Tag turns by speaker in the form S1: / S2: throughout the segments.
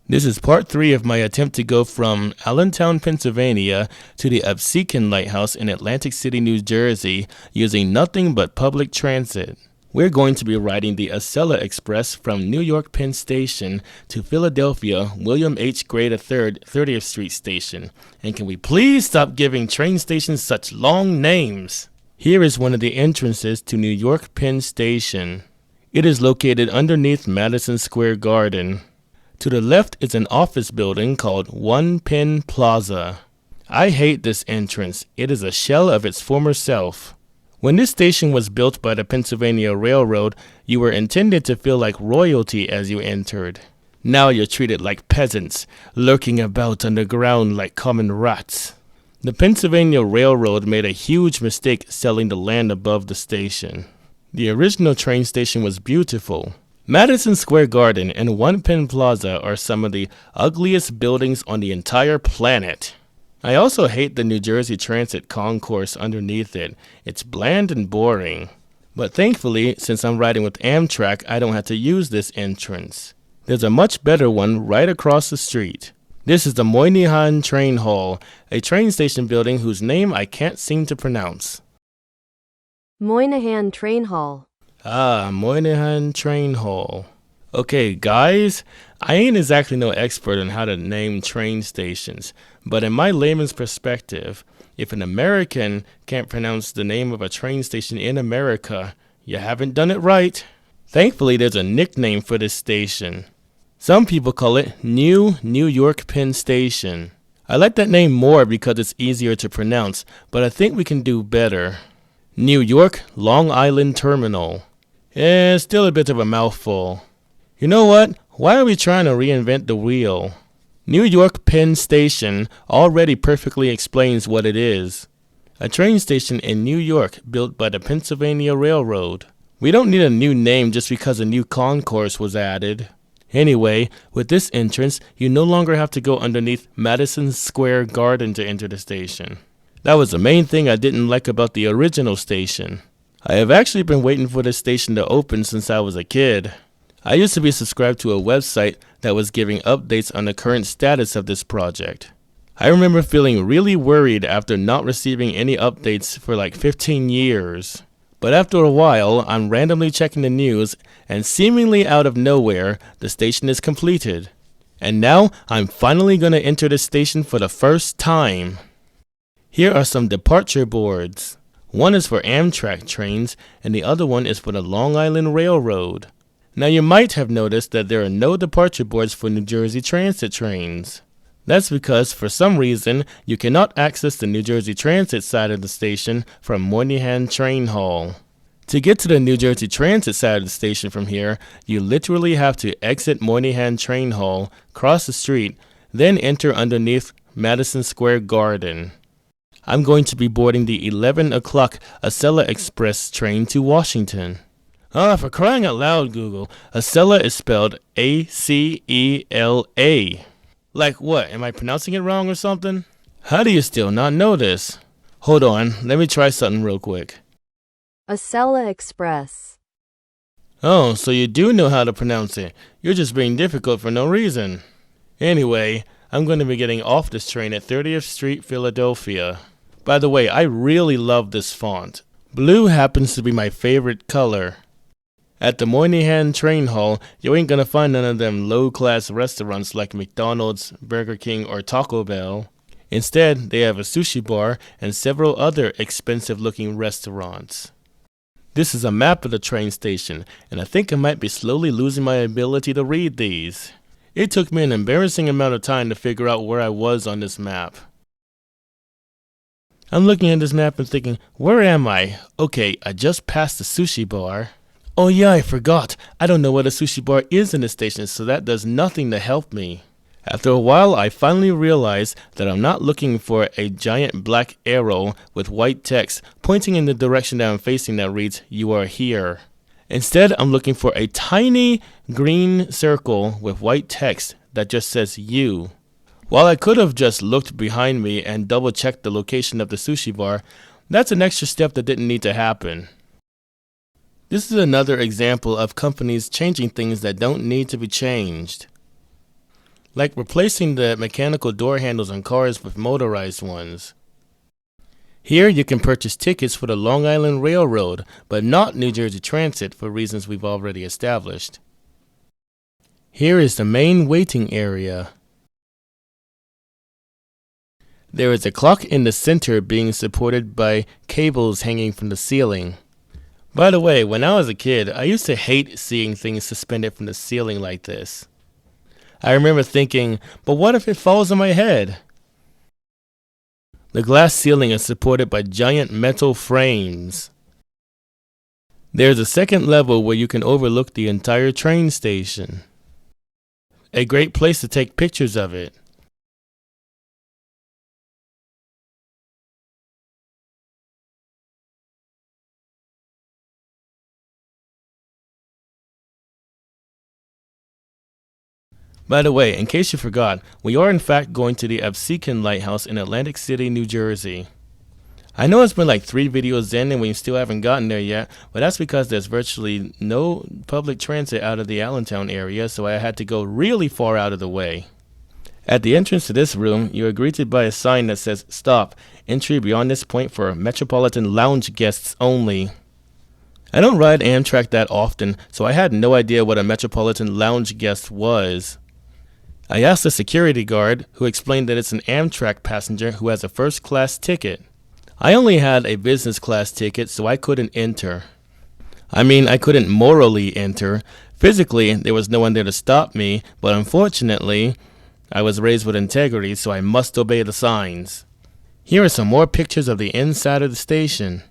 S1: This is part 3 of my attempt to go from Allentown, Pennsylvania to the Absecon Lighthouse in Atlantic City, New Jersey using nothing but public transit. We're going to be riding the Acela Express from New York Penn Station to Philadelphia William H. Gray III 30th Street Station. And can we please stop giving train stations such long names? Here is one of the entrances to New York Penn Station. It is located underneath Madison Square Garden. To the left is an office building called One Penn Plaza. I hate this entrance. It is a shell of its former self. When this station was built by the Pennsylvania Railroad, you were intended to feel like royalty as you entered. Now you're treated like peasants, lurking about underground like common rats. The Pennsylvania Railroad made a huge mistake selling the land above the station. The original train station was beautiful. Madison Square Garden and One Penn Plaza are some of the ugliest buildings on the entire planet. I also hate the New Jersey Transit concourse underneath it. It's bland and boring. But thankfully, since I'm riding with Amtrak, I don't have to use this entrance. There's a much better one right across the street. This is the Moynihan Train Hall, a train station building whose name I can't seem to pronounce.
S2: Moynihan Train Hall.
S1: Moynihan Train Hall. Okay, guys, I ain't exactly no expert on how to name train stations, but in my layman's perspective, if an American can't pronounce the name of a train station in America, you haven't done it right. Thankfully, there's a nickname for this station. Some people call it New York Penn Station. I like that name more because it's easier to pronounce, but I think we can do better. New York Long Island Terminal. Still a bit of a mouthful. You know what? Why are we trying to reinvent the wheel? New York Penn Station already perfectly explains what it is. A train station in New York built by the Pennsylvania Railroad. We don't need a new name just because a new concourse was added. Anyway, with this entrance, you no longer have to go underneath Madison Square Garden to enter the station. That was the main thing I didn't like about the original station. I have actually been waiting for this station to open since I was a kid. I used to be subscribed to a website that was giving updates on the current status of this project. I remember feeling really worried after not receiving any updates for like 15 years. But after a while, I'm randomly checking the news, and seemingly out of nowhere, the station is completed. And now, I'm finally going to enter the station for the first time. Here are some departure boards. One is for Amtrak trains, and the other one is for the Long Island Railroad. Now you might have noticed that there are no departure boards for New Jersey Transit trains. That's because, for some reason, you cannot access the New Jersey Transit side of the station from Moynihan Train Hall. To get to the New Jersey Transit side of the station from here, you literally have to exit Moynihan Train Hall, cross the street, then enter underneath Madison Square Garden. I'm going to be boarding the 11 o'clock Acela Express train to Washington. For crying out loud, Google, Acela is spelled A-C-E-L-A. Like what, am I pronouncing it wrong or something? How do you still not know this? Hold on, let me try something real quick.
S2: Acela Express.
S1: Oh, so you do know how to pronounce it. You're just being difficult for no reason. Anyway, I'm going to be getting off this train at 30th Street, Philadelphia. By the way, I really love this font. Blue happens to be my favorite color. At the Moynihan Train Hall, you ain't gonna find none of them low-class restaurants like McDonald's, Burger King, or Taco Bell. Instead, they have a sushi bar and several other expensive-looking restaurants. This is a map of the train station, and I think I might be slowly losing my ability to read these. It took me an embarrassing amount of time to figure out where I was on this map. I'm looking at this map and thinking, where am I? Okay, I just passed the sushi bar. Oh yeah, I forgot. I don't know what a sushi bar is in the station, so that does nothing to help me. After a while, I finally realized that I'm not looking for a giant black arrow with white text pointing in the direction that I'm facing that reads, "You are here." Instead, I'm looking for a tiny green circle with white text that just says "You." While I could have just looked behind me and double-checked the location of the sushi bar, that's an extra step that didn't need to happen. This is another example of companies changing things that don't need to be changed. like replacing the mechanical door handles on cars with motorized ones. Here you can purchase tickets for the Long Island Railroad, but not New Jersey Transit for reasons we've already established. Here is the main waiting area. There is a clock in the center being supported by cables hanging from the ceiling. By the way, when I was a kid, I used to hate seeing things suspended from the ceiling like this. I remember thinking, but what if it falls on my head? The glass ceiling is supported by giant metal frames. There's a second level where you can overlook the entire train station. A great place to take pictures of it. By the way, in case you forgot, we are in fact going to the Absecon Lighthouse in Atlantic City, New Jersey. I know it's been like 3 videos in and we still haven't gotten there yet, but that's because there's virtually no public transit out of the Allentown area, so I had to go really far out of the way. At the entrance to this room, you are greeted by a sign that says, "Stop, entry beyond this point for Metropolitan Lounge guests only." I don't ride Amtrak that often, so I had no idea what a Metropolitan Lounge guest was. I asked the security guard, who explained that it's an Amtrak passenger who has a first-class ticket. I only had a business class ticket, so I couldn't enter. I mean, I couldn't morally enter. Physically, there was no one there to stop me, but unfortunately, I was raised with integrity, so I must obey the signs. Here are some more pictures of the inside of the station.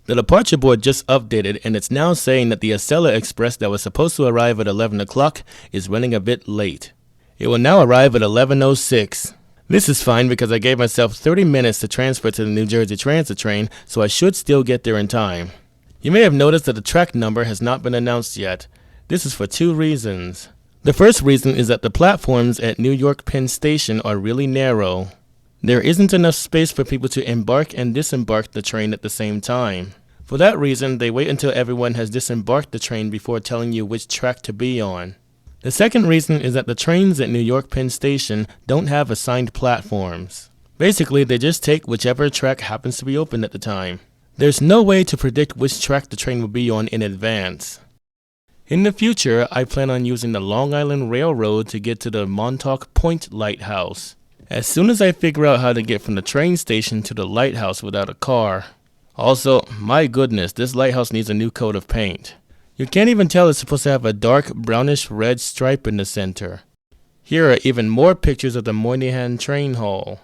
S1: The departure board just updated and it's now saying that the Acela Express that was supposed to arrive at 11 o'clock is running a bit late. It will now arrive at 11:06. This is fine because I gave myself 30 minutes to transfer to the New Jersey Transit train, so I should still get there in time. You may have noticed that the track number has not been announced yet. This is for 2 reasons. The first reason is that the platforms at York Penn Station are really narrow. There isn't enough space for people to embark and disembark the train at the same time. For that reason, they wait until everyone has disembarked the train before telling you which track to be on. The second reason is that the trains at York Penn Station don't have assigned platforms. Basically, they just take whichever track happens to be open at the time. There's no way to predict which track the train will be on in advance. In the future, I plan on using the Long Island Railroad to get to the Montauk Point Lighthouse. As soon as I figure out how to get from the train station to the lighthouse without a car. Also, my goodness, this lighthouse needs a new coat of paint. You can't even tell it's supposed to have a dark brownish red stripe in the center. Here are even more pictures of the Moynihan Train Hall.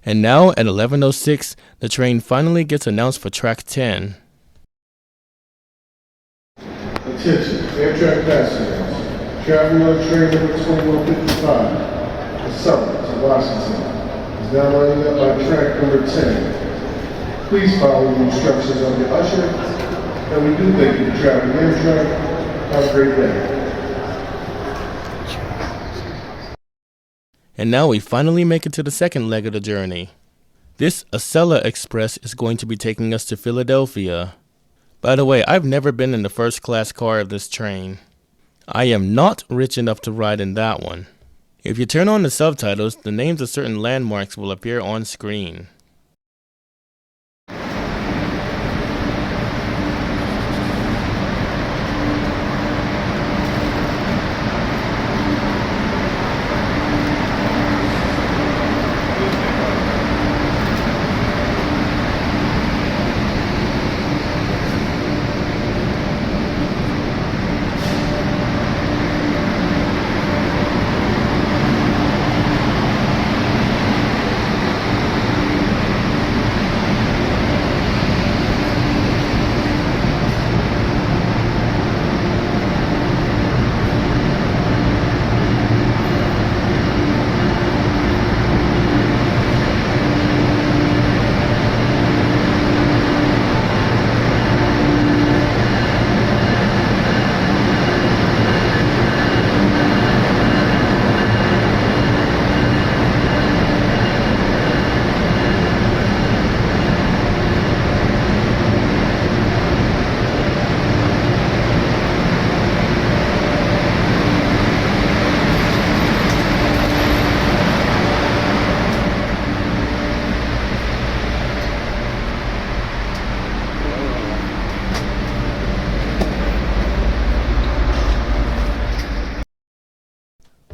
S1: And now at 11:06, the train finally gets announced for track 10.
S3: Attention, Amtrak passengers. Traveling on train number 2155, Acela to Washington, is now lining up by track number 10. Please follow the instructions of the usher, and we do thank you for traveling Amtrak. Have a great day.
S1: And now we finally make it to the second leg of the journey. This Acela Express is going to be taking us to Philadelphia. By the way, I've never been in the first class car of this train. I am not rich enough to ride in that one. If you turn on the subtitles, the names of certain landmarks will appear on screen.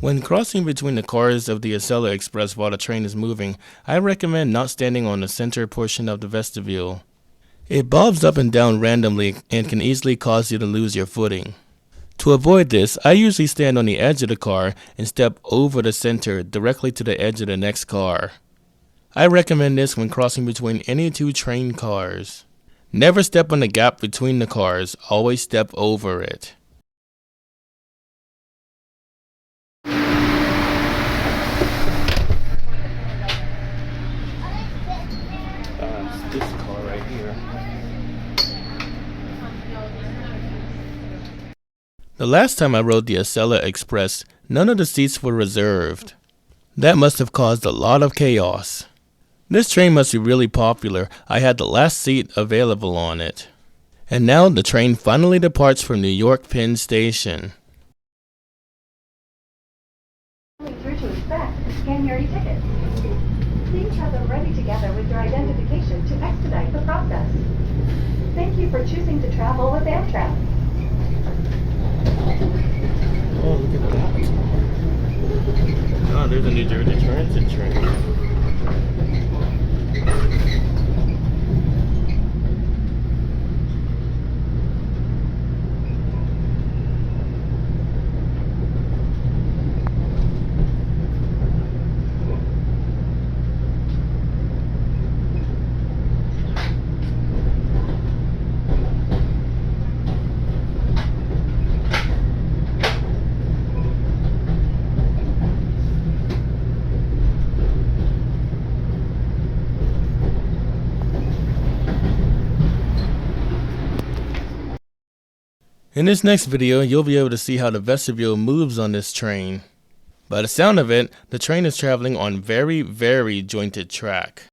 S1: When crossing between the cars of the Acela Express while the train is moving, I recommend not standing on the center portion of the vestibule. It bobs up and down randomly and can easily cause you to lose your footing. To avoid this, I usually stand on the edge of the car and step over the center directly to the edge of the next car. I recommend this when crossing between any two train cars. Never step on the gap between the cars, always step over it. This car right here. The last time I rode the Acela Express, none of the seats were reserved. That must have caused a lot of chaos. This train must be really popular. I had the last seat available on it. And now the train finally departs from New York Penn Station.
S4: Through to Express, scan your e-tickets. Please have them ready together with your identification to expedite the process. Thank you for choosing to travel with Amtrak.
S1: Oh, look at that. Oh, there's a New Jersey Transit train. In this next video, you'll be able to see how the vestibule moves on this train. By the sound of it, the train is traveling on very jointed track.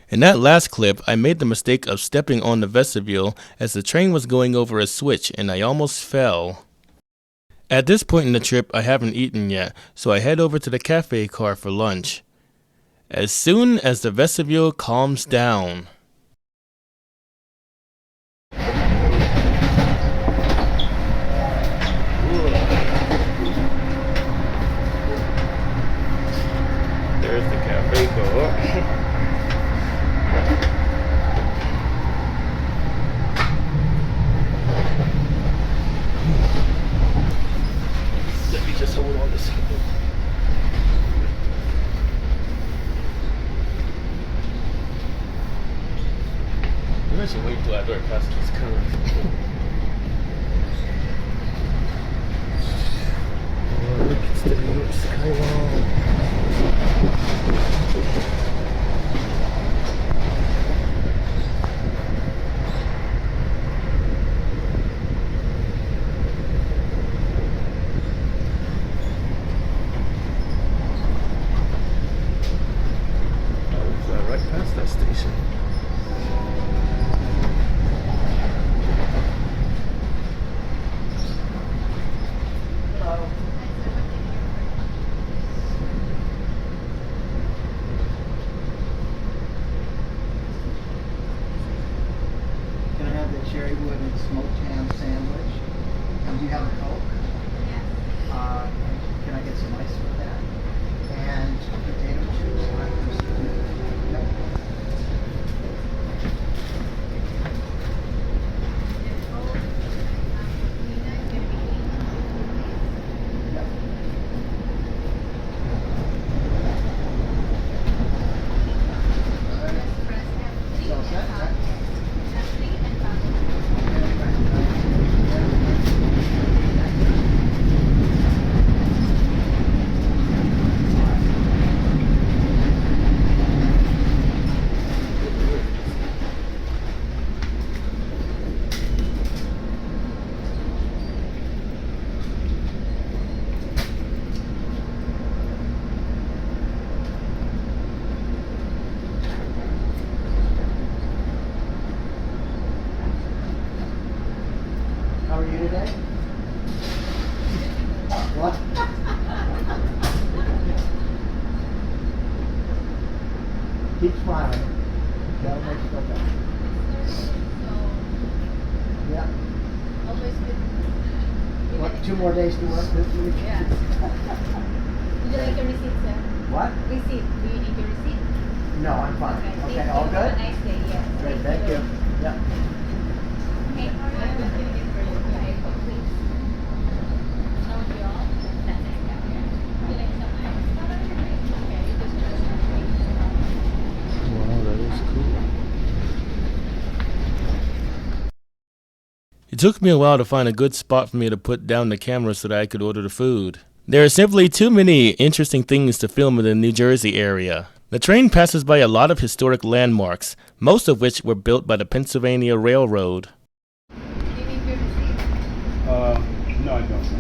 S1: In that last clip, I made the mistake of stepping on the vestibule as the train was going over a switch and I almost fell. At this point in the trip, I haven't eaten yet, so I head over to the cafe car for lunch. As soon as the vestibule calms down, there's the cafe car. Let me just hold on to something. Maybe I should wait till after I pass this curve. Oh, look, it's the New York skywall. Right past that station.
S4: Hello.
S5: Can I have the cherry wood and smoked ham sandwich? And do you have a Coke?
S4: Yes.
S5: Can I get some ice with that? And potato chips. Yep. How are you today? What? Keep smiling. That'll make you feel better. Yeah.
S6: Always good.
S5: What, 2 more days to work this week?
S6: Yeah. Would you like a receipt, sir?
S5: What?
S6: Receipt. Do you need a receipt?
S5: No, I'm fine.
S6: Thank
S5: Okay,
S6: you.
S5: all
S6: Have
S5: good?
S6: a nice day, yes.
S5: Great, thank you. Yeah.
S6: Okay, I'm going to give it for you. Can I put, please? Oh, you all? That's it, yeah. Would you like some ice? Okay, you just trust me.
S1: Wow, that is cool. It took me a while to find a good spot for me to put down the camera so that I could order the food. There are simply too many interesting things to film in the New Jersey area. The train passes by a lot of historic landmarks, most of which were built by the Pennsylvania Railroad.
S6: Do you need your receipt?
S7: No, I don't.
S6: 16.50.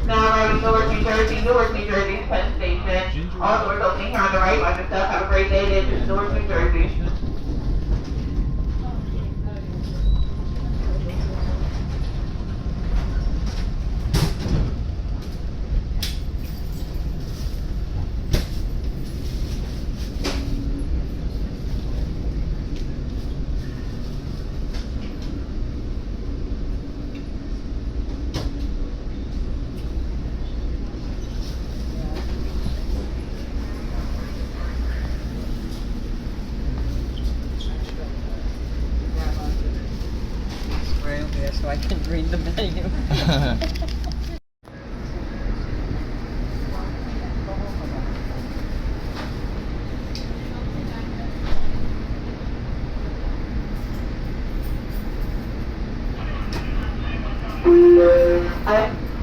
S8: Now arriving Newark, New Jersey, Newark, New Jersey's Penn Station. All doors opening here on the right. Watch yourself. Have a great day. This is Newark, New Jersey.
S5: Right over there so I can read the menu.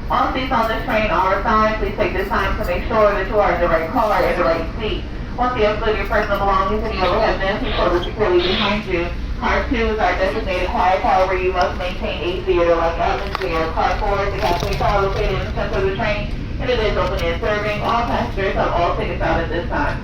S8: All seats on this train are assigned. Please take this time to make sure that you are in the right car and the right seat. Once you have stood your personal belongings in the overhead bins, you close securely behind you. Car 2 is our designated quiet car where you must maintain a theater-like atmosphere. Car 4 is the cafe car located in the center of the train, and it is open and serving. All passengers have all tickets out at this time.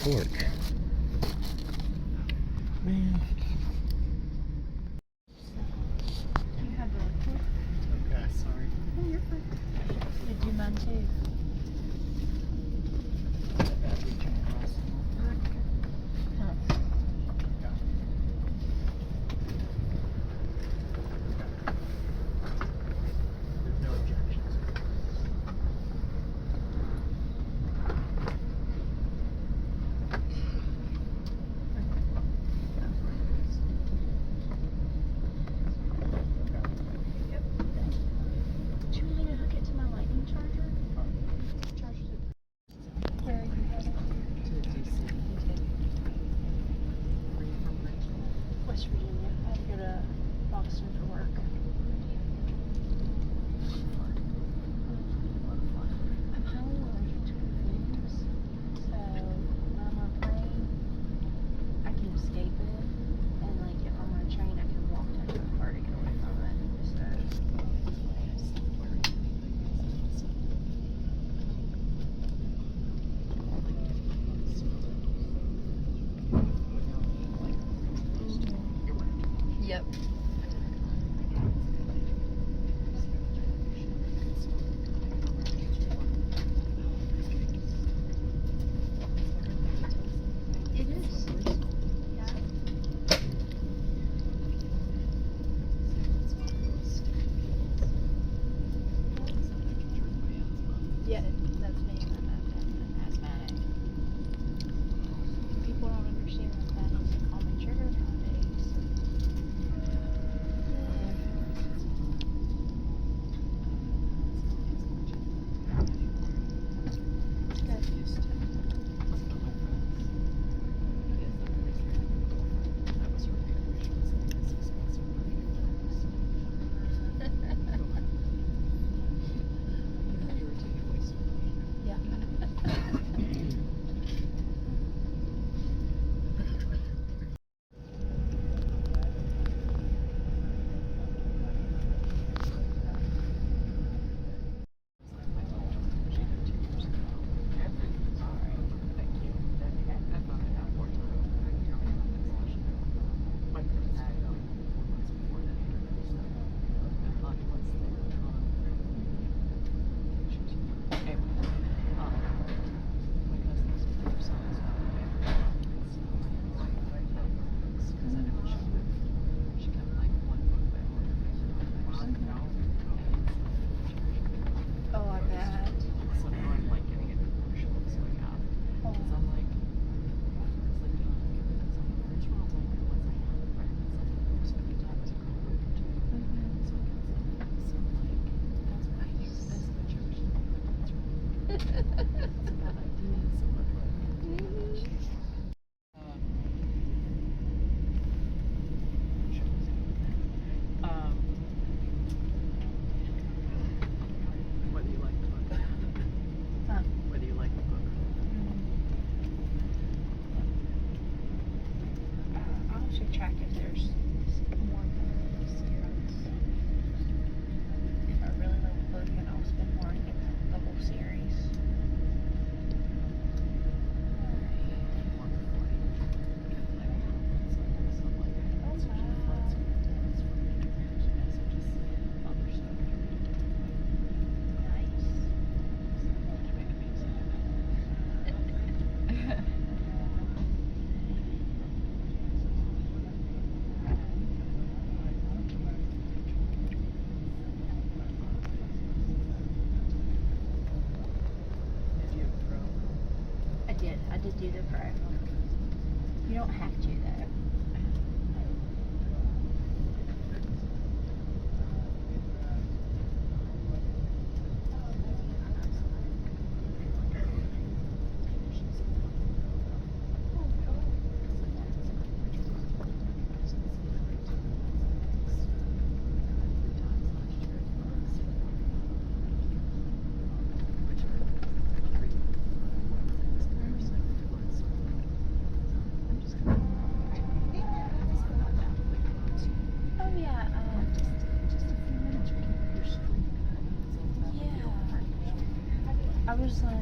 S1: fork. Man.
S6: You have a fork?
S5: Okay, sorry.
S6: Oh, you're fine. Did you mind too?
S5: No objections.
S6: Do you want me to hook it to my lightning charger? Charges it. Where are you headed?
S5: To DC. Where are you from originally?
S6: West Virginia. I had to go to Boston for work. I'm highly allergic to foods, so when I'm on a plane, I can escape it, and like if I'm on a train, I can walk to a car to get away from it. So. Yep. It is. Yeah. Yeah, that's me. I'm asthmatic. People don't understand that that is a common trigger nowadays. Yeah. Oh, I bet.
S5: So now I'm like getting it commercial, so yeah.
S6: Oh.
S5: Because I'm like, it's like, what's wrong with my once I have it, right? It's like, so many times I go over to it. So it's like, so like, that's what I use this the church. That's right. It's a bad idea, so I'm like, whether you like the book.
S6: Huh.
S5: Whether you like the book.
S6: I'll actually track if there's more series. If I really like the book, then I'll spend more and get the whole series. I did do the pro. You don't have to though. I was on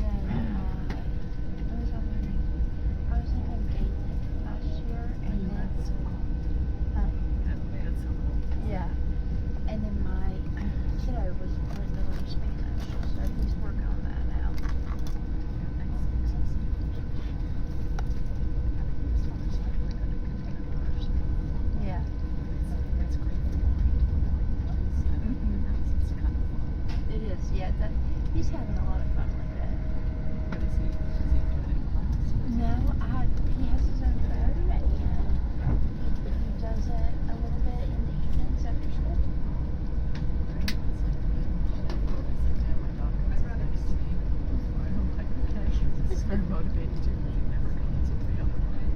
S5: very motivated too because he never comes with the other one.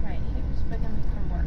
S6: Right, he was booking me from work.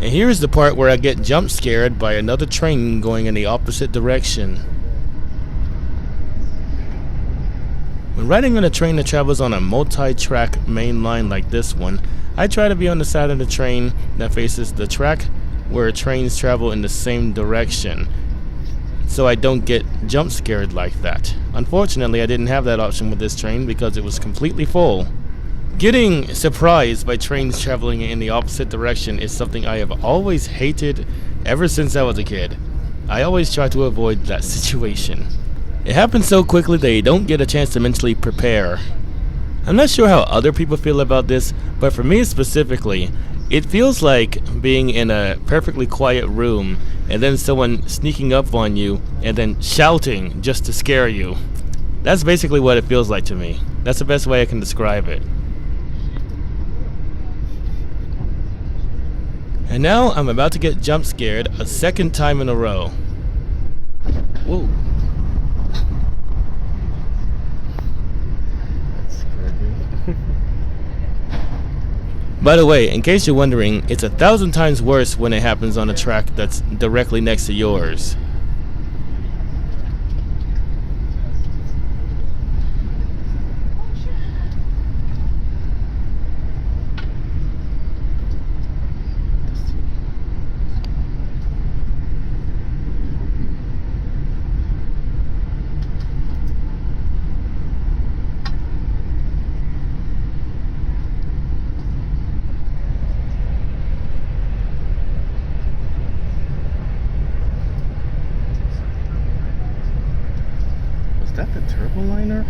S1: And here's the part where I get jump scared by another train going in the opposite direction. When riding on a train that travels on a multi-track main line like this one, I try to be on the side of the train that faces the track where trains travel in the same direction, so I don't get jump scared like that. Unfortunately, I didn't have that option with this train because it was completely full. Getting surprised by trains traveling in the opposite direction is something I have always hated ever since I was a kid. I always try to avoid that situation. It happens so quickly that you don't get a chance to mentally prepare. I'm not sure how other people feel about this, but for me specifically, it feels like being in a perfectly quiet room and then someone sneaking up on you and then shouting just to scare you. That's basically what it feels like to me. That's the best way I can describe it. And now I'm about to get jump scared a second time in a row. Whoa. By the way, in case you're wondering, it's 1,000 times worse when it happens on a track that's directly next to yours. Is that the Turboliner?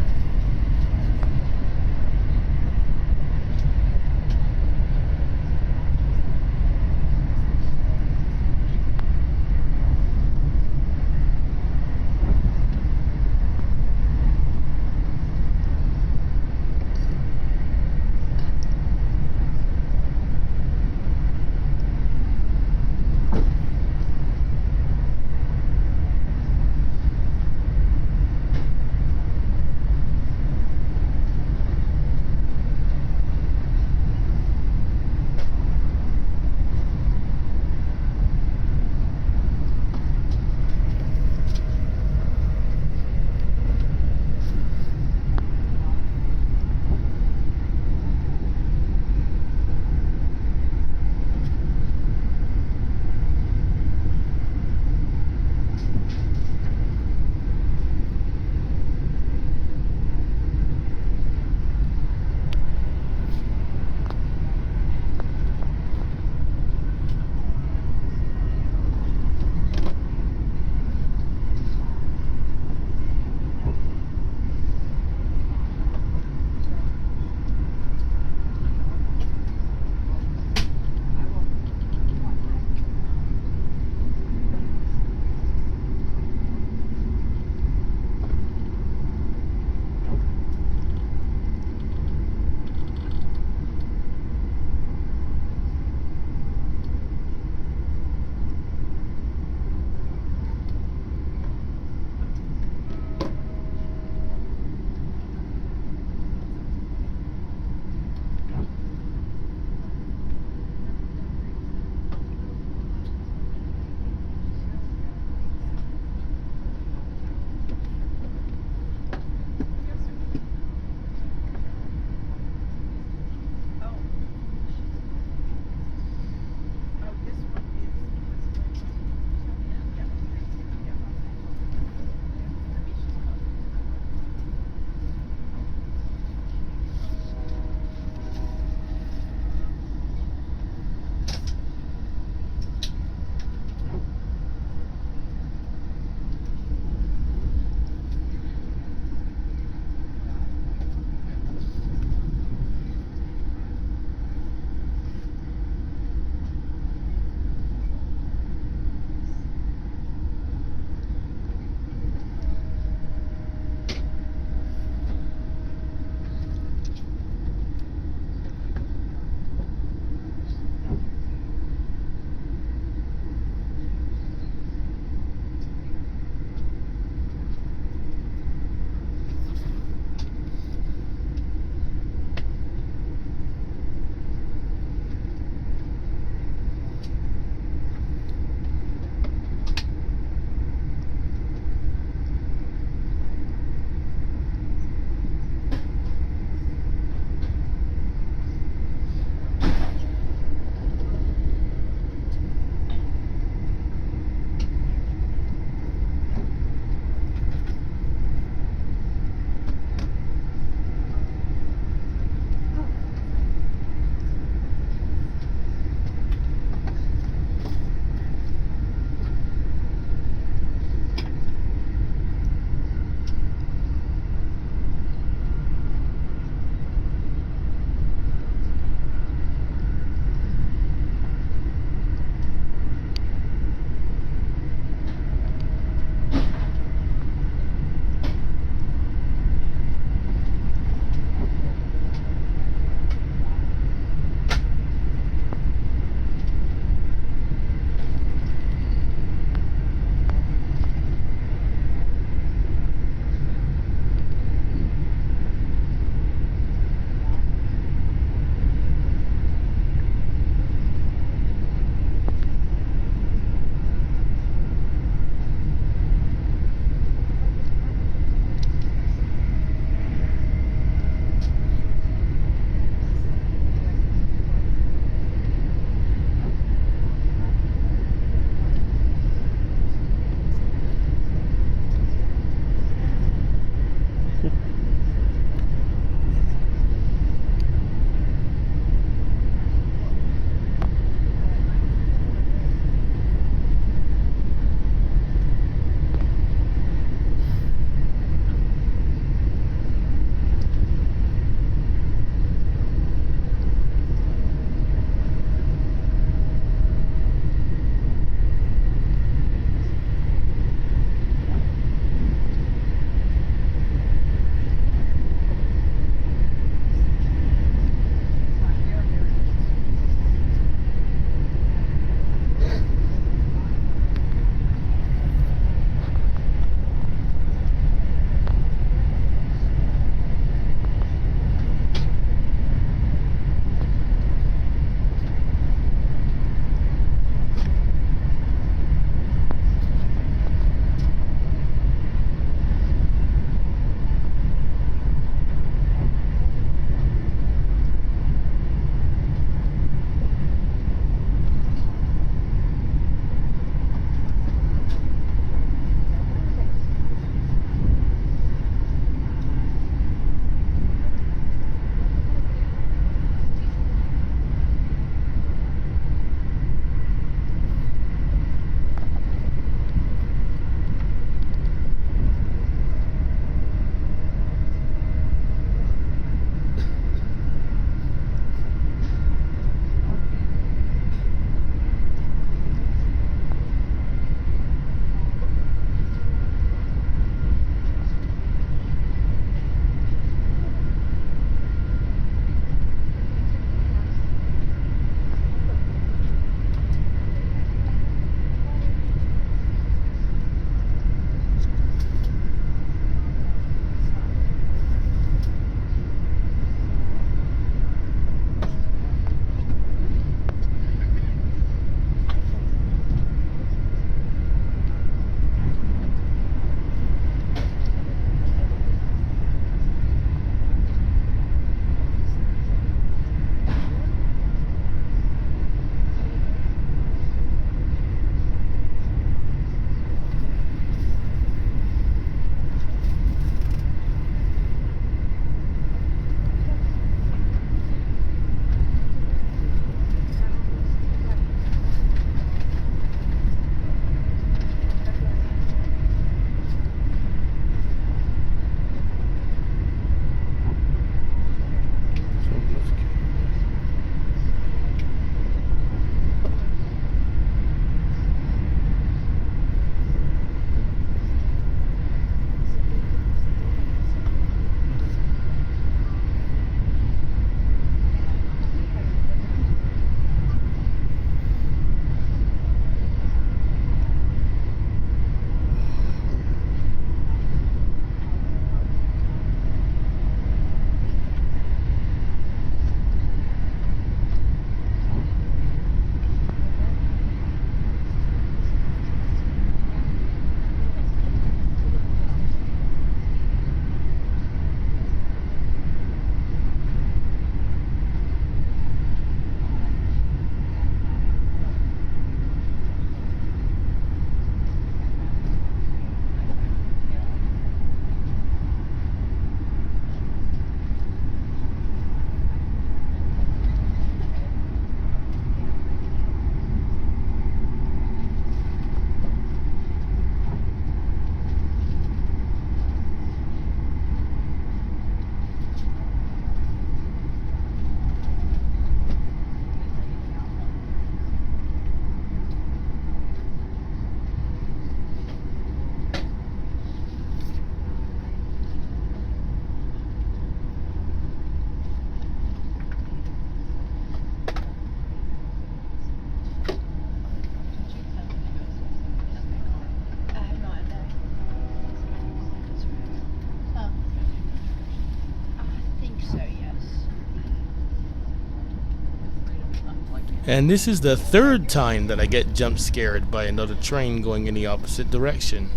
S1: And this is the third time that I get jump scared by another train going in the opposite direction.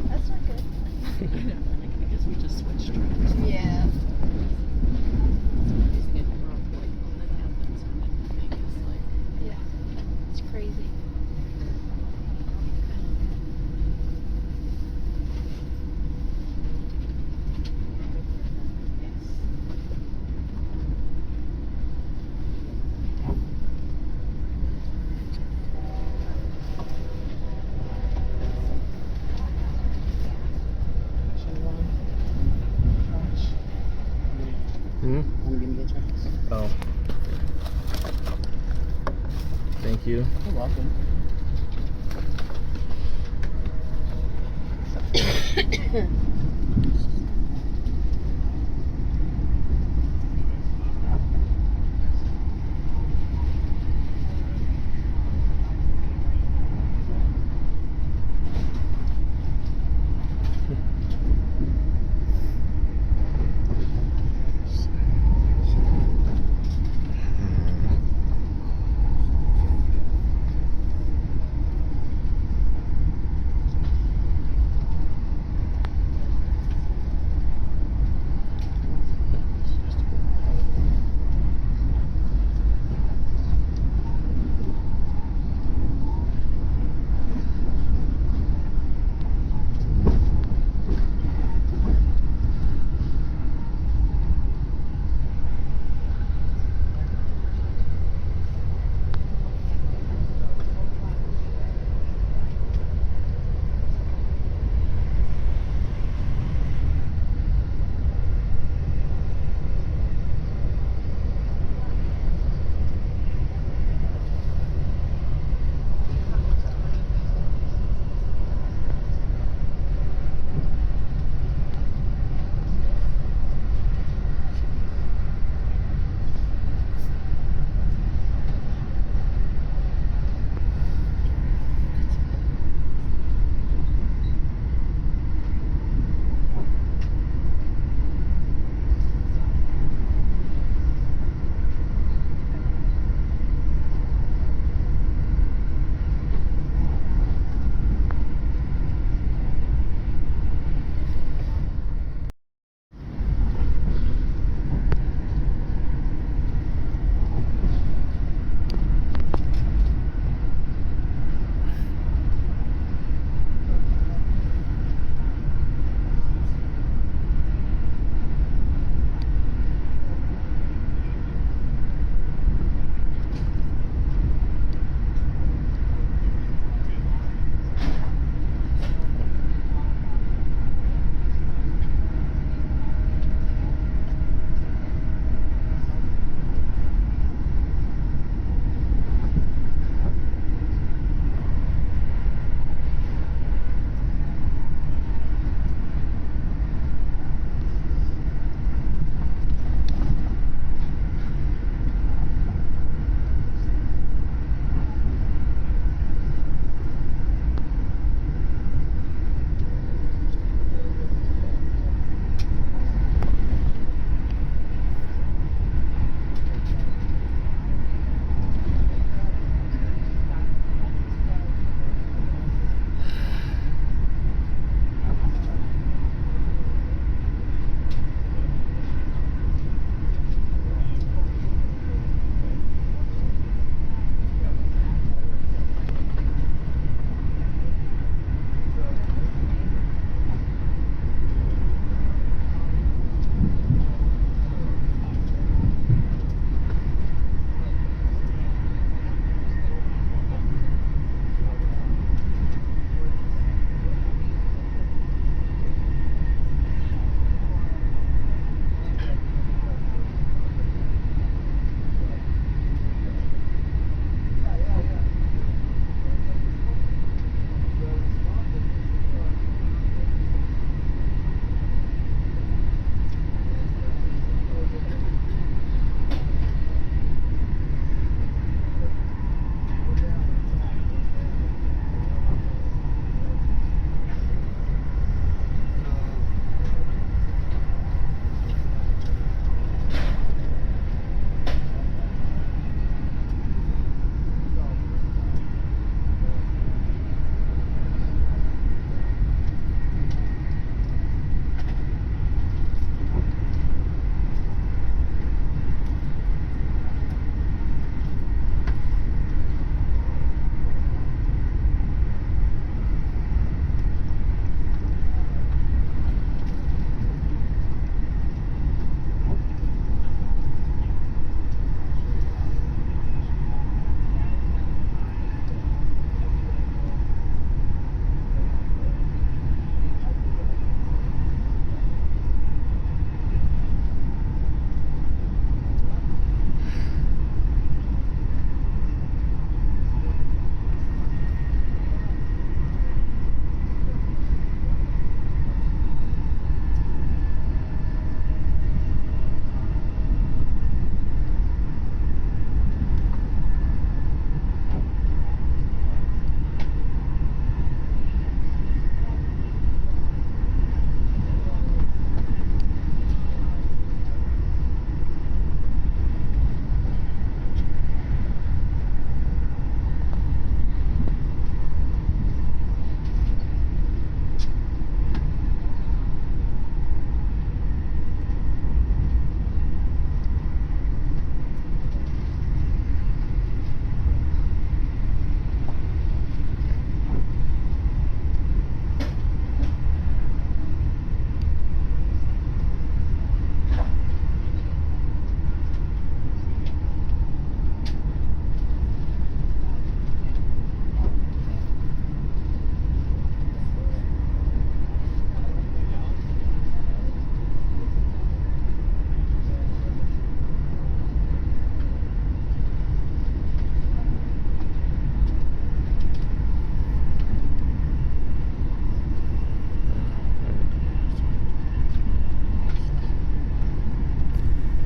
S6: That's not good.
S5: I guess we just switched trains.
S6: Yeah.
S5: Using it for like when that happens in Vegas, like
S6: Yeah. It's crazy.
S1: Hmm?
S5: Want to give me the checks?
S1: Oh. Thank you.
S5: You're welcome.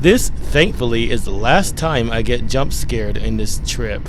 S1: This, thankfully, is the last time I get jump scared in this trip.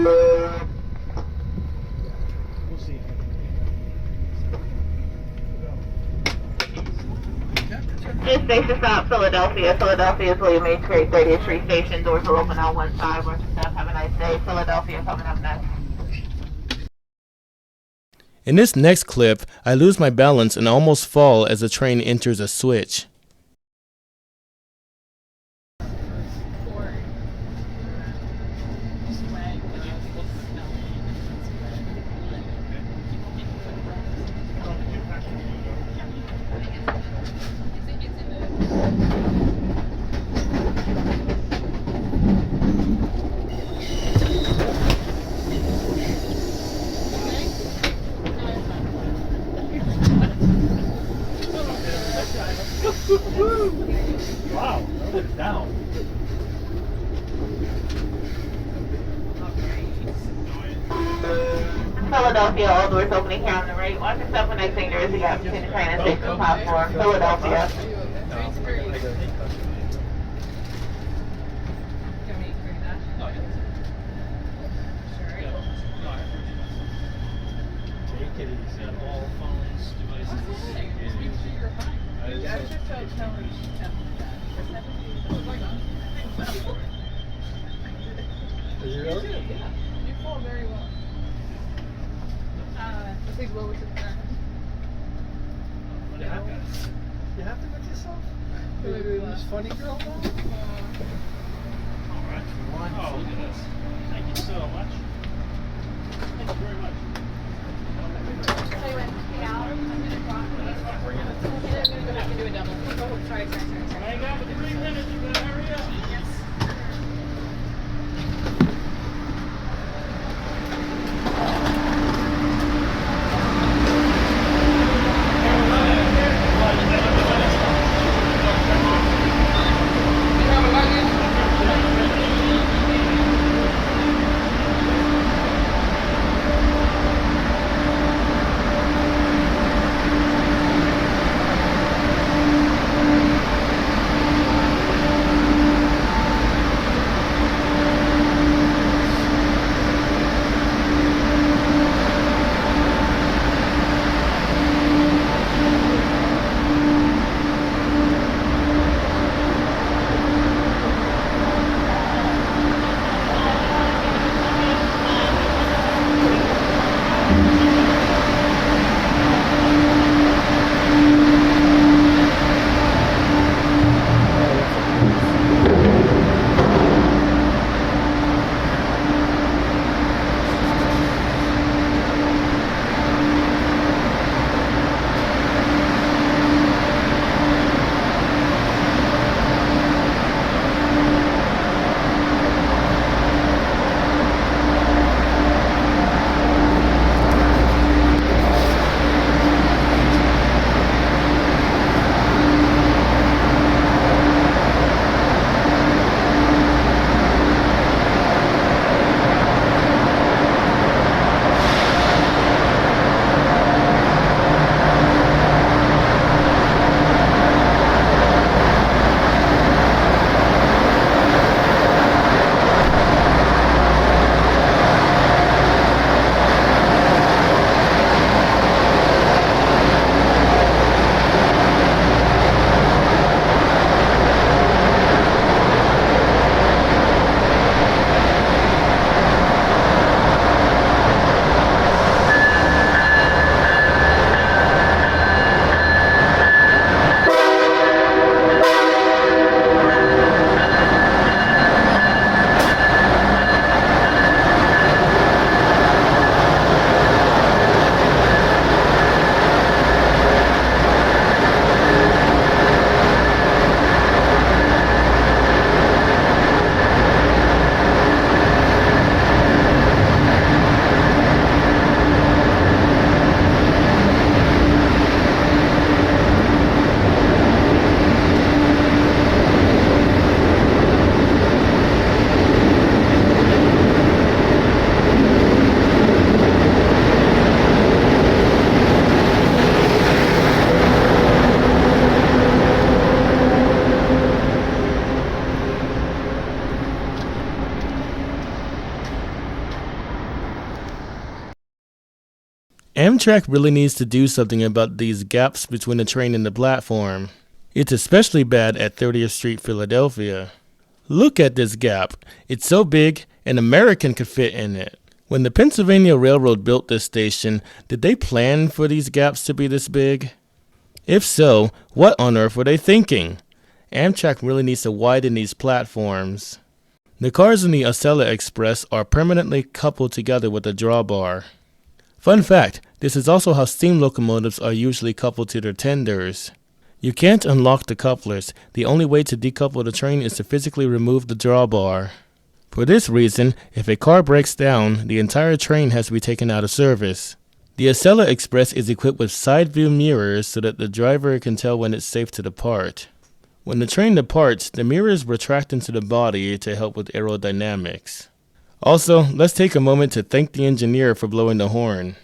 S8: This station stop, Philadelphia. Philadelphia is William H. Gray 30th Street Station. Doors will open out one side. Watch your step. Have a nice day. Philadelphia coming up next.
S1: In this next clip, I lose my balance and almost fall as the train enters a switch.
S7: Wow, that was down.
S8: Philadelphia, all doors opening here on the right. Watch yourself when I say there is a gap between the train and station platform. Philadelphia.
S7: Take it easy. All phones, devices. Is it really?
S5: Yeah, you fall very well. I think lower to the ground.
S7: What happened? You happy with yourself? This funny girl now? Alright. Oh, look at this. Thank you so much. Thank you very much.
S5: So you went out, I'm gonna walk. I'm gonna go back and do a double. Oh, sorry.
S7: Hang on for 3 minutes, you better hurry up.
S5: Yes.
S1: Amtrak really needs to do something about these gaps between the train and the platform. It's especially bad at 30th Street, Philadelphia. Look at this gap. It's so big, an American could fit in it. When the Pennsylvania Railroad built this station, did they plan for these gaps to be this big? If so, what on earth were they thinking? Amtrak really needs to widen these platforms. The cars in the Acela Express are permanently coupled together with a drawbar. Fun fact, this is also how steam locomotives are usually coupled to their tenders. You can't unlock the couplers. The only way to decouple the train is to physically remove the drawbar. For this reason, if a car breaks down, the entire train has to be taken out of service. The Acela Express is equipped with side view mirrors so that the driver can tell when it's safe to depart. When the train departs, the mirrors retract into the body to help with aerodynamics. Also, let's take a moment to thank the engineer for blowing the horn.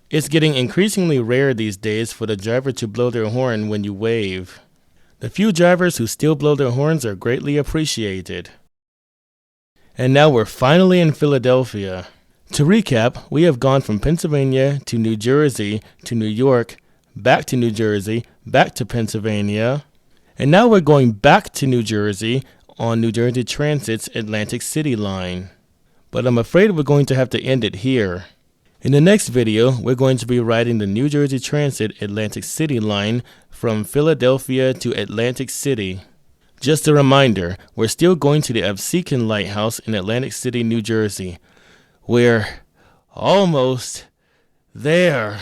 S1: It's getting increasingly rare these days for the driver to blow their horn when you wave. The few drivers who still blow their horns are greatly appreciated. And now we're finally in Philadelphia. To recap, we have gone from Pennsylvania to New Jersey to New York, back to New Jersey, back to Pennsylvania, and now we're going back to New Jersey on New Jersey Transit's Atlantic City line. But I'm afraid we're going to have to end it here. In the next video, we're going to be riding the New Jersey Transit Atlantic City line from Philadelphia to Atlantic City. Just a reminder, we're still going to the Absecon Lighthouse in Atlantic City, New Jersey. We're almost there.